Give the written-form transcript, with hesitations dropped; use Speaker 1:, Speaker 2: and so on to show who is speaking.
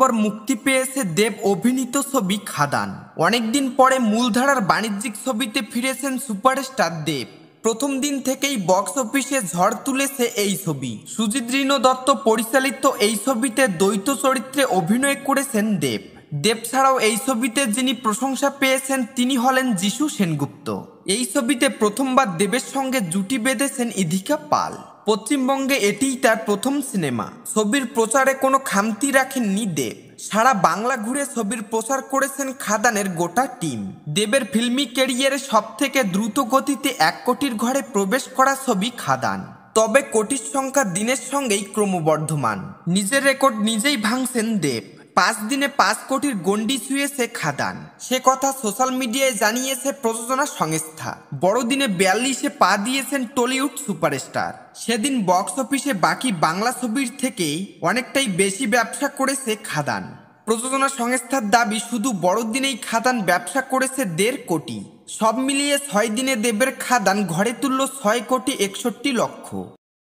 Speaker 1: December মুক্তি পেয়েছে দেব অভিনীত ছবি খাদান। অনেকদিন পরে মূলধারার বাণিজ্যিক ছবিতে ফিরেছেন সুপারস্টার দেব। প্রথম দিন থেকেই বক্স অফিসে ঝড় তুলেছে এই ছবি। সুজিত রিনো দত্ত পরিচালিত এই ছবিতে দ্বৈত চরিত্রে অভিনয় করেছেন দেব। দেব ছাড়াও এই ছবিতে যিনি প্রশংসা পেয়েছেন তিনি হলেন যিশু সেনগুপ্ত। এই ছবিতে প্রথমবার দেবের সঙ্গে জুটি বেঁধেছেন ইধিকা পাল। পশ্চিমবঙ্গে এটিই তার প্রথম সিনেমা। ছবির প্রচারে কোনো খামতি রাখেননি দেব। সারা বাংলা ঘুরে ছবির প্রচার করেছেন খাদানের গোটা টিম। দেবের ফিল্মি ক্যারিয়ারে সবথেকে দ্রুত গতিতে 1 কোটির ঘরে প্রবেশ করা ছবি খাদান। তবে কোটির সংখ্যা দিনের সঙ্গেই ক্রমবর্ধমান। নিজের রেকর্ড নিজেই ভাঙছেন দেব। 5 দিনে 5 কোটির গণ্ডি ছুঁয়েছে খাদান, সে কথা সোশ্যাল মিডিয়ায় জানিয়েছে প্রযোজনা সংস্থা। বড়দিনে 42-এ পা দিয়েছেন টলিউড সুপারস্টার। সেদিন বক্স অফিসে বাকি বাংলা ছবির থেকেই অনেকটাই বেশি ব্যবসা করেছে খাদান। প্রযোজনা সংস্থার দাবি শুধু বড়দিনেই খাদান ব্যবসা করেছে 1.5 কোটি। সব মিলিয়ে 6 দিনে দেবের খাদান ঘরে তুলল 6 কোটি 61 লক্ষ।